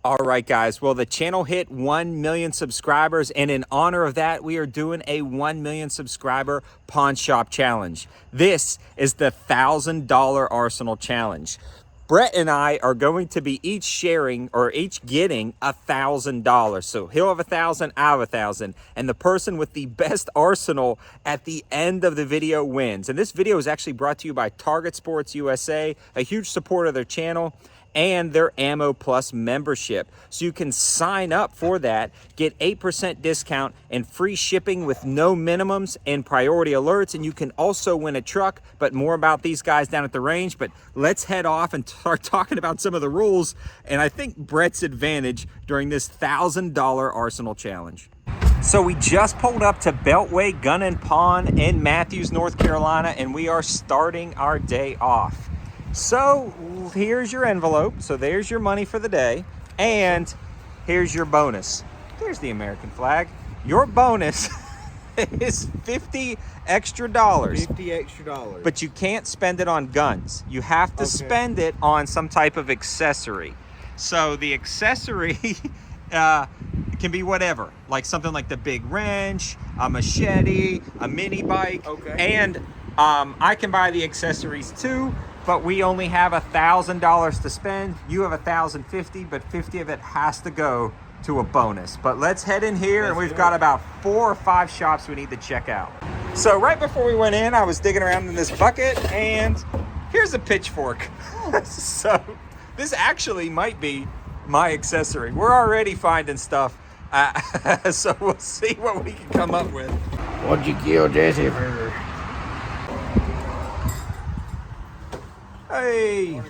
All right, guys. Well, the channel hit 1 million subscribers, and in honor of that, we are doing a 1 million subscriber pawn shop challenge. This is the $1,000 Arsenal challenge. Brett and I are going to be each sharing or each getting $1,000. So he'll have 1,000, I have 1,000, and the person with the best arsenal at the end of the video wins. And this video is actually brought to you by Target Sports USA, a huge supporter of their channel, and their Ammo Plus membership. So you can sign up for that, get 8% discount and free shipping with no minimums and priority alerts. And you can also win a truck, but more about these guys down at the range. But let's head off and start talking about some of the rules, and I think Brett's advantage during this $1,000 Arsenal challenge. So we just pulled up to Beltway Gun and Pawn in Matthews, North Carolina, and we are starting our day off. So here's your envelope. So there's your money for the day. And here's your bonus. There's the American flag. Your bonus is $50 extra. $50 extra. But you can't spend it on guns. You have to spend it on some type of accessory. So the accessory can be whatever. Like something like the big wrench, a machete, a mini bike. And I can buy the accessories too. But we only have $1,000 to spend. You have $1,050, but 50 of it has to go to a bonus. But let's head in here, and we've got about 4 or 5 shops we need to check out. So right before we went in, I was digging around in this bucket, and here's a pitchfork. So this actually might be my accessory. We're already finding stuff, so we'll see what we can come up with. What'd you kill Jesse for? Hey.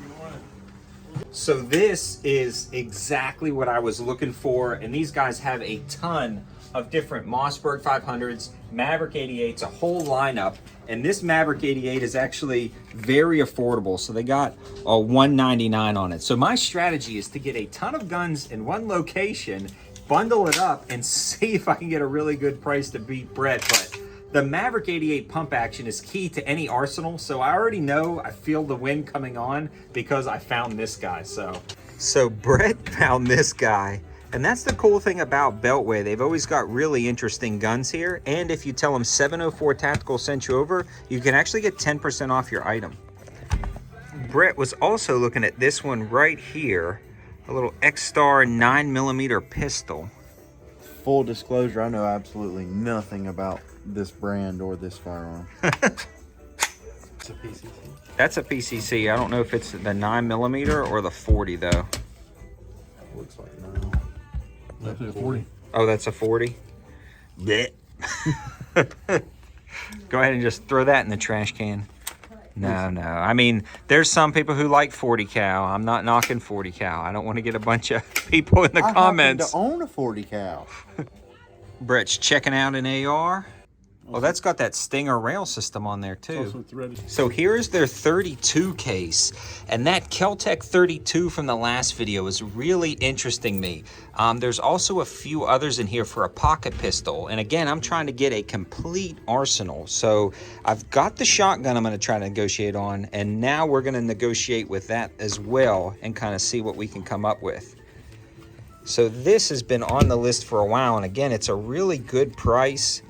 So this is exactly what I was looking for, and these guys have a ton of different Mossberg 500s, Maverick 88s, a whole lineup. And this Maverick 88 is actually very affordable. So they got a $199 on it. So my strategy is to get a ton of guns in one location, bundle it up, and see if I can get a really good price to beat Brett. But the Maverick 88 pump action is key to any arsenal, so I already know I feel the wind coming on because I found this guy. So Brett found this guy, and that's the cool thing about Beltway. They've always got really interesting guns here, and if you tell them 704 Tactical sent you over, you can actually get 10% off your item. Brett was also looking at this one right here, a little X-Star 9mm pistol. Full disclosure, I know absolutely nothing about this brand or this firearm. It's a PCC. That's a PCC. I don't know if it's the 9mm or the 40 though. Looks like no. That's a 40. Oh, that's a 40. Blech. Go ahead and just throw that in the trash can. No. I mean, there's some people who like 40 cal. I'm not knocking 40 cal. I don't want to get a bunch of people in the comments. I happen to own a 40 cal. Brett's checking out an AR. Well, that's got that Stinger rail system on there too. So here's their 32 case, and that Kel-Tec 32 from the last video is really interesting me. There's also a few others in here for a pocket pistol, and again, I'm trying to get a complete arsenal. So I've got the shotgun I'm going to try to negotiate on, and now we're going to negotiate with that as well and kind of see what we can come up with. So this has been on the list for a while, and again, it's a really good price.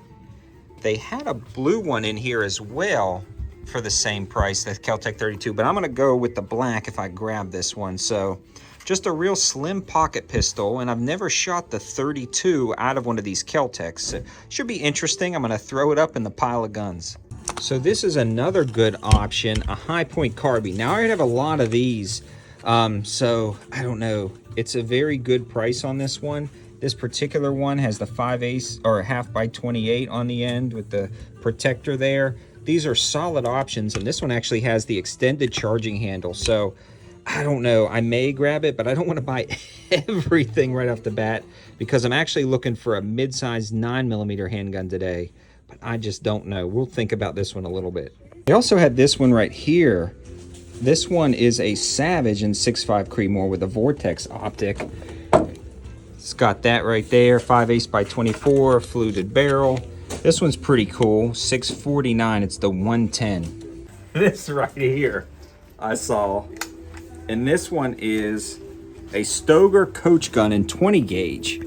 They had a blue one in here as well for the same price, the Kel-Tec 32, but I'm gonna go with the black if I grab this one. So just a real slim pocket pistol, and I've never shot the 32 out of one of these Kel-Tecs. So should be interesting. I'm gonna throw it up in the pile of guns. So this is another good option, a high point carbine. Now I already have a lot of these, so I don't know. It's a very good price on this one. This particular one has the 5/8 or 1/2x28 on the end with the protector there. These are solid options, and this one actually has the extended charging handle. So I don't know, I may grab it, but I don't want to buy everything right off the bat because I'm actually looking for a mid-sized 9mm handgun today, but I just don't know. We'll think about this one a little bit. They also had this one right here. This one is a Savage in 6.5 Creedmoor with a Vortex optic. It's got that right there, 5/8x24, fluted barrel. This one's pretty cool, $649, it's the 110. This right here, I saw, and this one is a Stoger coach gun in 20 gauge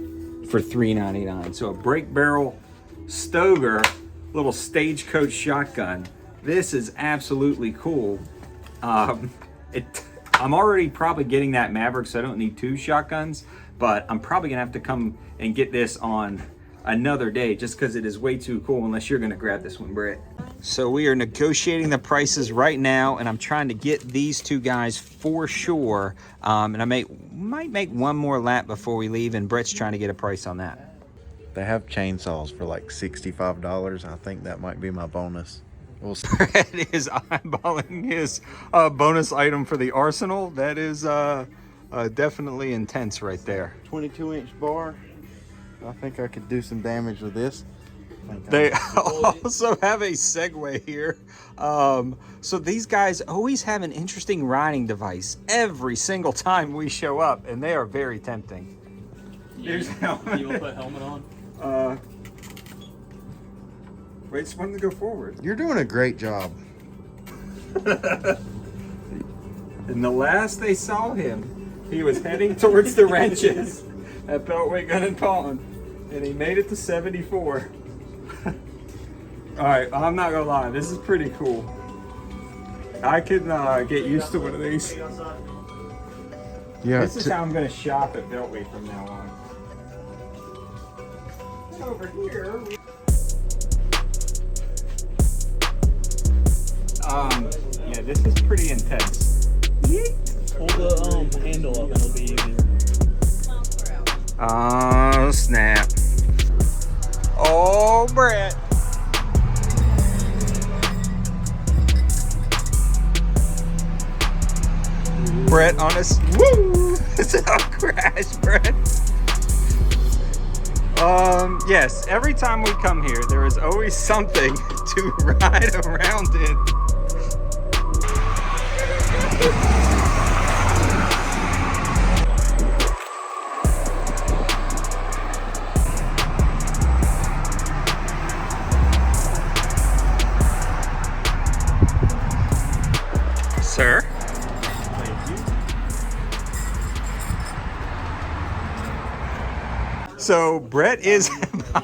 for $3.99. So a break barrel Stoger little stagecoach shotgun. This is absolutely cool. I'm already probably getting that Maverick, so I don't need 2 shotguns, but I'm probably gonna have to come and get this on another day just because it is way too cool, unless you're gonna grab this one, Brett. So we are negotiating the prices right now, and I'm trying to get these 2 guys for sure. And I might make one more lap before we leave, and Brett's trying to get a price on that. They have chainsaws for like $65. I think that might be my bonus. We'll see. Brett is eyeballing his bonus item for the arsenal. That is definitely intense right there. 22-inch bar. I think I could do some damage with this. They also have a Segway here. So these guys always have an interesting riding device every single time we show up, and they are very tempting. Here's helmet. You want to put a helmet on? Wait, just want to go forward. You're doing a great job. And the last they saw him, he was heading towards the wrenches at Beltway Gun and Pawn, and he made it to 74. All right, I'm not gonna lie, this is pretty cool. I can get used to one of these. Yeah. This is how I'm gonna shop at Beltway from now on. Over here. Yeah, this is pretty intense. Hold the handle up and it'll be easier. Oh, snap. Oh, Brett. Brett on us. Woo! It's a crash, Brett. Yes, every time we come here, there is always something to ride around in. Sir? So Brett is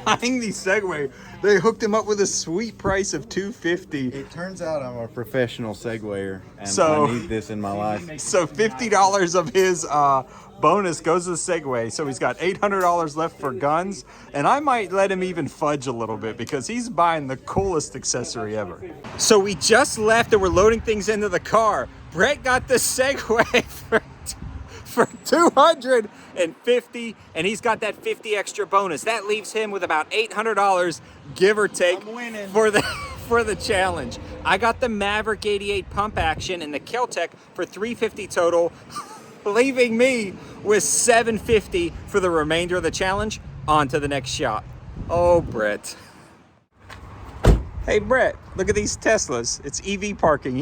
buying the Segway. They hooked him up with a sweet price of $250. It turns out I'm a professional Segwayer, and So- I need this in my life. So $50 of his bonus goes to the Segway. So he's got $800 left for guns, and I might let him even fudge a little bit because he's buying the coolest accessory ever. So we just left and we're loading things into the car. Brett got the Segway for $250, and he's got that 50 extra bonus. That leaves him with about $800, give or take, I'm winning. for the challenge. I got the Maverick 88 pump action and the Keltec for $350 total, leaving me with $750 for the remainder of the challenge. On to the next shot. Oh, Brett. Hey, Brett, look at these Teslas. It's EV parking.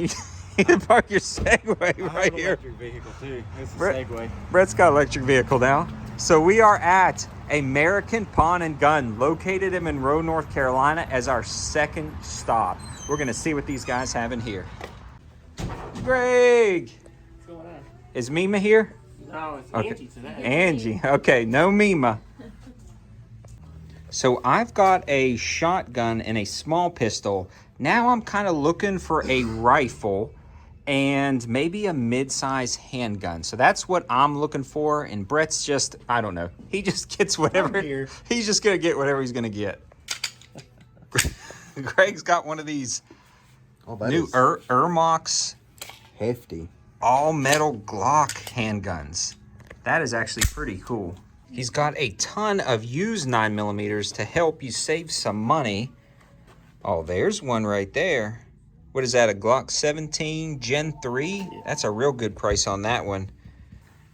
You can park your Segway right here. Electric vehicle too. It's a Brett- Segway. Brett's got an electric vehicle now. So we are at American Pawn and Gun, located in Monroe, North Carolina, as our second stop. We're gonna see what these guys have in here. Greg! What's going on? Is Mima here? No, it's Okay. Angie today. Angie, okay, no Mima. So I've got a shotgun and a small pistol. Now I'm kind of looking for a rifle and maybe a mid-size handgun. So that's what I'm looking for. And Brett's just, I don't know. He just gets whatever. I'm here. He's just gonna get whatever he's gonna get. Greg's got one of these Oh, that new is Ermox hefty. all metal Glock handguns. That is actually pretty cool. He's got a ton of used 9mm to help you save some money. Oh, there's one right there. What is that, a Glock 17 Gen 3? That's a real good price on that one.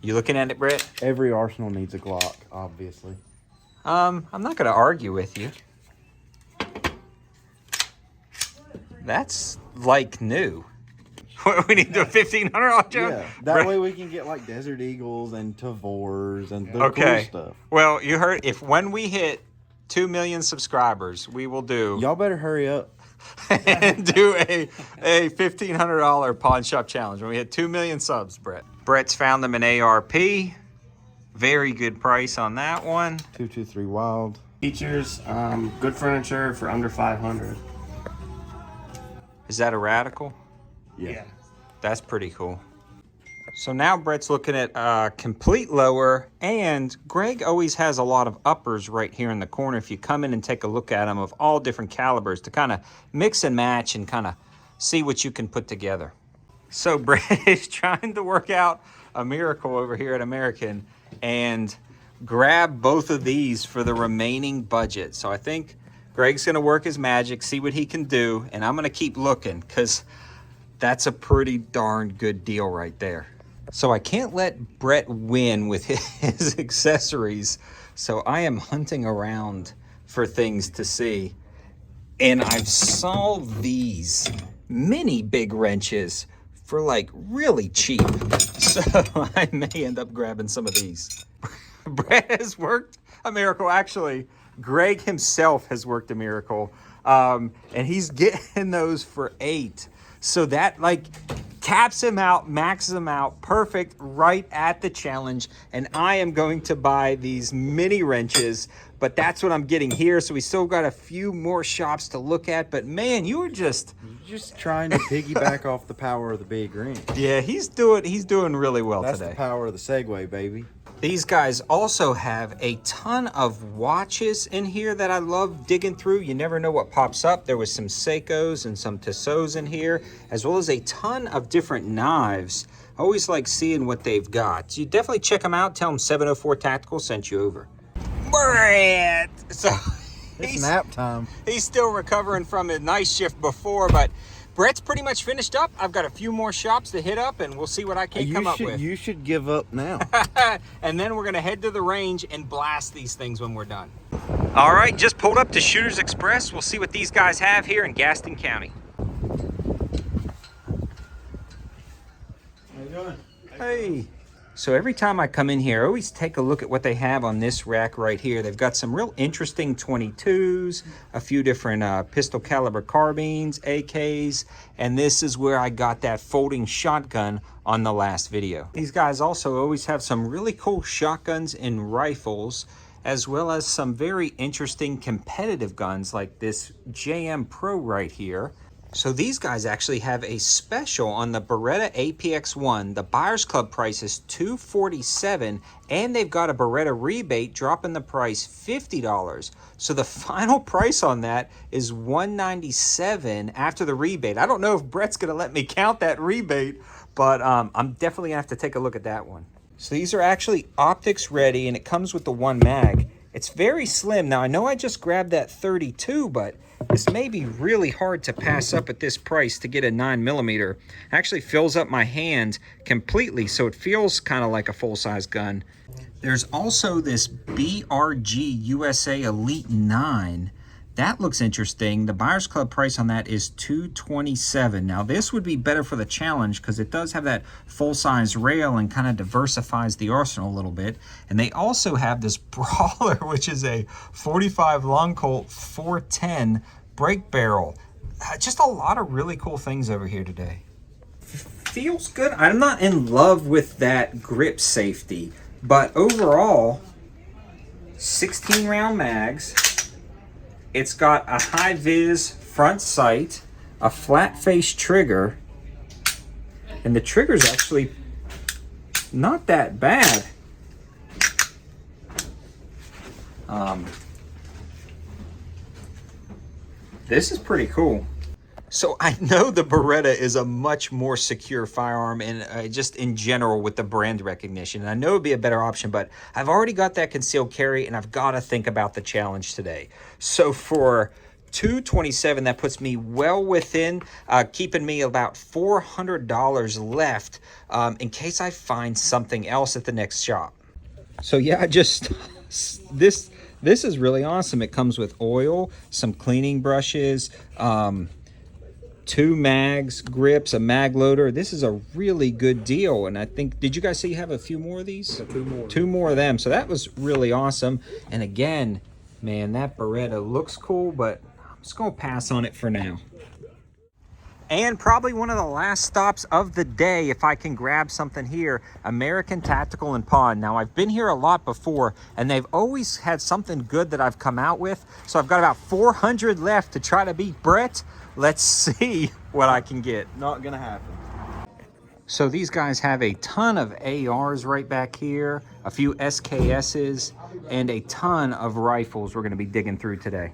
You looking at it, Brett? Every arsenal needs a Glock, obviously. I'm not gonna argue with you. That's like new. We need to do a $1,500 job? Yeah, that way we can get like Desert Eagles and Tavors and the Okay. cool stuff. Well, you heard, when we hit 2 million subscribers, we will do Y'all better hurry up. and do a $1,500 pawn shop challenge when we hit 2 million subs, Brett. Brett's found them in ARP. Very good price on that one. 223 Wild. Features, good furniture for under 500. Is that a Radical? Yeah. That's pretty cool. So now Brett's looking at complete lower, and Greg always has a lot of uppers right here in the corner if you come in and take a look at them of all different calibers to kind of mix and match and kind of see what you can put together. So Brett is trying to work out a miracle over here at American and grab both of these for the remaining budget. So I think Greg's gonna work his magic, see what he can do, and I'm gonna keep looking because that's a pretty darn good deal right there. So I can't let Brett win with his accessories. So I am hunting around for things to see. And I've saw these mini big wrenches for like really cheap. So I may end up grabbing some of these. Brett has worked a miracle. Actually, Greg himself has worked a miracle. And he's getting those for $8. So that like caps him out, maxes him out, perfect right at the challenge. And I am going to buy these mini wrenches, but that's what I'm getting here. So we still got a few more shops to look at, but man, you're just trying to piggyback off the power of the big ring. Yeah, he's doing really well That's today. That's the power of the Segway, baby. These guys also have a ton of watches in here that I love digging through. You never know what pops up. There was some Seikos and some Tissot's in here, as well as a ton of different knives. I always like seeing what they've got. So you definitely check them out. Tell them 704 Tactical sent you over. Brett! So it's nap time. He's still recovering from a night shift before, but Brett's pretty much finished up. I've got a few more shops to hit up, and we'll see what I can come up with. You should give up now. And then we're going to head to the range and blast these things when we're done. All right, just pulled up to Shooters Express. We'll see what these guys have here in Gaston County. How you doing? Hey. So every time I come in here, I always take a look at what they have on this rack right here. They've got some real interesting 22s, a few different pistol caliber carbines, AKs, and this is where I got that folding shotgun on the last video. These guys also always have some really cool shotguns and rifles, as well as some very interesting competitive guns like this JM Pro right here. So these guys actually have a special on the Beretta APX-1. The Buyers Club price is $247, and they've got a Beretta rebate dropping the price $50. So the final price on that is $197 after the rebate. I don't know if Brett's gonna let me count that rebate, but I'm definitely gonna have to take a look at that one. So these are actually optics ready, and it comes with the one mag. It's very slim. Now I know I just grabbed that 32, but this may be really hard to pass up at this price to get a 9mm. Actually fills up my hand completely, so it feels kind of like a full-size gun. There's also this BRG USA Elite 9. That looks interesting. The Buyers Club price on that is $227. Now this would be better for the challenge because it does have that full-size rail and kind of diversifies the arsenal a little bit. And they also have this Brawler, which is a 45 Long Colt 410 brake barrel. Just a lot of really cool things over here today. Feels good. I'm not in love with that grip safety, but overall, 16 round mags. It's got a high-vis front sight, a flat-face trigger, and the trigger's actually not that bad. This is pretty cool. So I know the Beretta is a much more secure firearm and just in general with the brand recognition. And I know it'd be a better option, but I've already got that concealed carry and I've got to think about the challenge today. So for $227, that puts me well within, keeping me about $400 left in case I find something else at the next shop. So yeah, this is really awesome. It comes with oil, some cleaning brushes, 2 mags, grips, a mag loader. This is a really good deal. And I think, did you guys say you have a few more of these? 2 more. 2 more of them. So that was really awesome. And again, man, that Beretta looks cool, but I'm just gonna pass on it for now. And probably one of the last stops of the day, if I can grab something here, American Tactical and Pawn. Now, I've been here a lot before, and they've always had something good that I've come out with. So I've got about 400 left to try to beat Brett. Let's see what I can get. Not gonna happen. So these guys have a ton of ARs right back here, a few SKSs, and a ton of rifles we're gonna be digging through today.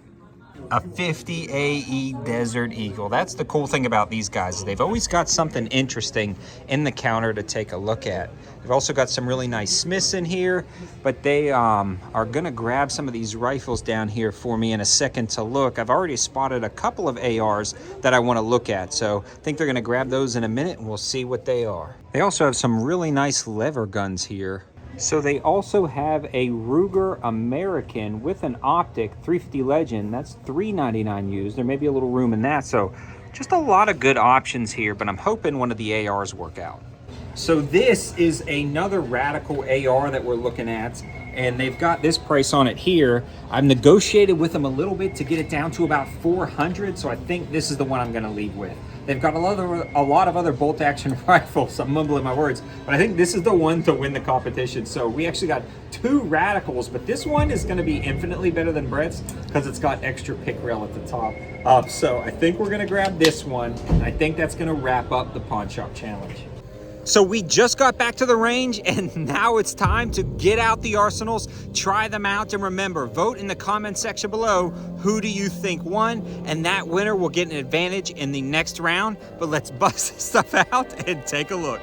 A 50 AE Desert Eagle. That's the cool thing about these guys. They've always got something interesting in the counter to take a look at. They've also got some really nice Smiths in here, but they are gonna grab some of these rifles down here for me in a second to look. I've already spotted a couple of ARs that I wanna look at, so I think they're gonna grab those in a minute and we'll see what they are. They also have some really nice lever guns here. So they also have a Ruger American with an optic 350 Legend. That's $399 used. There may be a little room in that. So just a lot of good options here, but I'm hoping one of the ARs work out. So this is another Radical AR that we're looking at, and they've got this price on it here. I've negotiated with them a little bit to get it down to about 400, so I think this is the one I'm gonna leave with. They've got a lot of other bolt action rifles. I'm mumbling my words, but I think this is the one to win the competition. So we actually got 2 Radicals, but this one is gonna be infinitely better than Brett's because it's got extra pick rail at the top. So I think we're gonna grab this one, and I think that's gonna wrap up the Pawn Shop Challenge. So we just got back to the range, and now it's time to get out the arsenals, try them out, and remember, vote in the comment section below, who do you think won? And that winner will get an advantage in the next round. But let's bust this stuff out and take a look.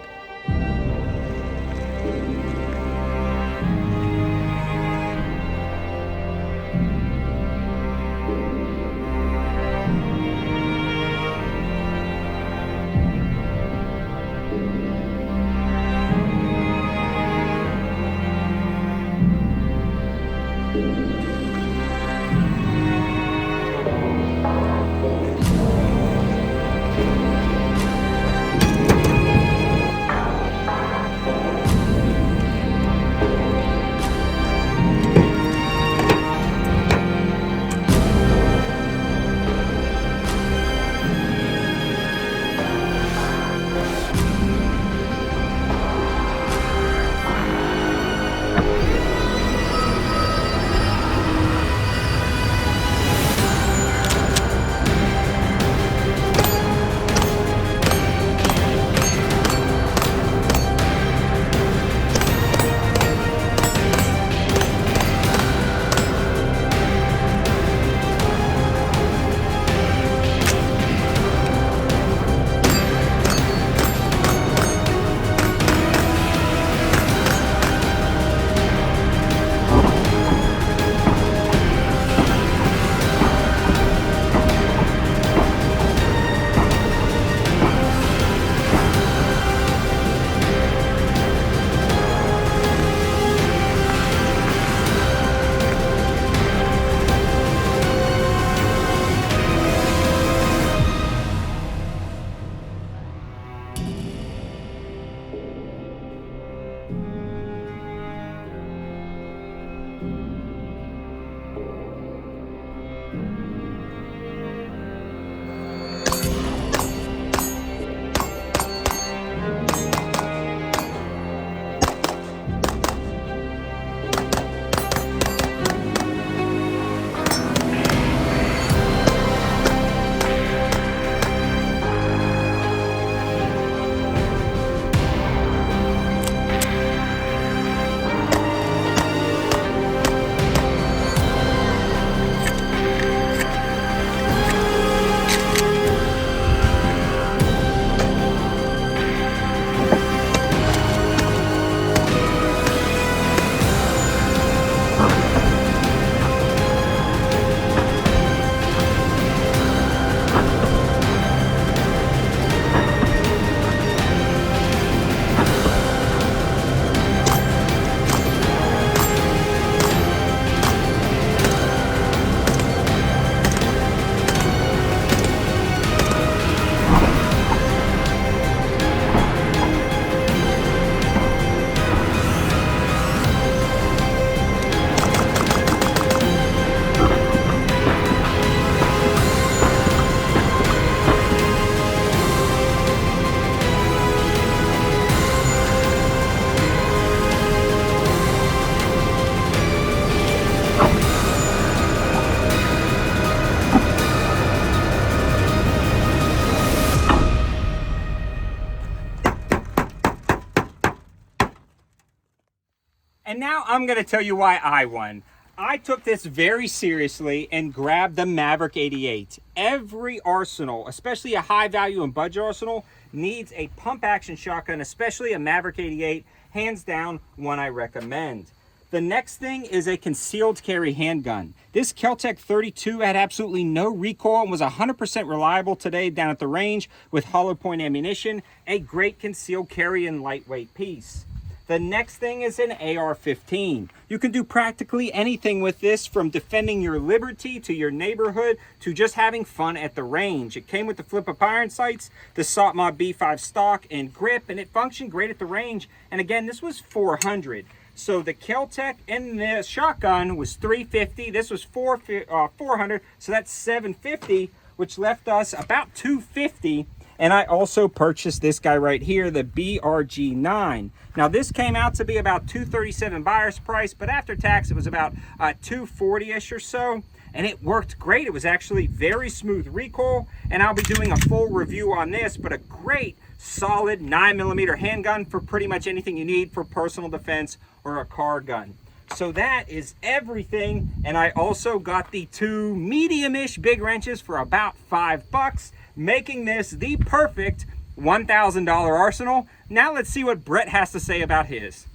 now I'm gonna tell you why I won. I took this very seriously and grabbed the Maverick 88. Every arsenal, especially a high value and budget arsenal, needs a pump action shotgun, especially a Maverick 88. Hands down, one I recommend. The next thing is a concealed carry handgun. This Kel-Tec 32 had absolutely no recoil and was 100% reliable today down at the range with hollow point ammunition. A great concealed carry and lightweight piece. The next thing is an AR-15. You can do practically anything with this, from defending your liberty to your neighborhood to just having fun at the range. It came with the flip-up iron sights, the SOT Mod B5 stock and grip, and it functioned great at the range. And again, this was $400. So the Kel-Tec and the shotgun was $350. This was $400, so that's $750, which left us about $250. And I also purchased this guy right here, the BRG9. Now this came out to be about $237 buyer's price, but after tax it was about $240-ish or so. And it worked great. It was actually very smooth recoil, and I'll be doing a full review on this, but a great solid 9mm handgun for pretty much anything you need for personal defense or a car gun. So that is everything. And I also got the two medium-ish big wrenches for about $5, making this the perfect $1,000 arsenal. Now let's see what Brett has to say about his.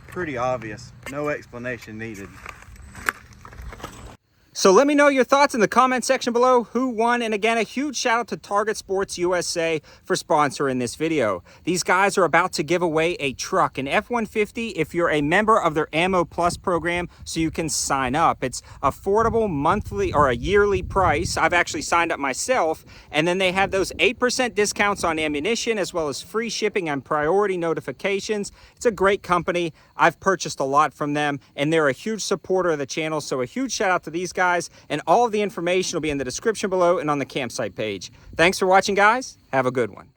Pretty obvious. No explanation needed. So let me know your thoughts in the comment section below. Who won? And again, a huge shout out to Target Sports USA for sponsoring this video. These guys are about to give away a truck, an F-150, if you're a member of their Ammo Plus program, so you can sign up. It's affordable monthly or a yearly price. I've actually signed up myself. And then they have those 8% discounts on ammunition, as well as free shipping and priority notifications. It's a great company. I've purchased a lot from them, and they're a huge supporter of the channel. So a huge shout out to these guys. And all of the information will be in the description below and on the campsite page. Thanks for watching, guys. Have a good one.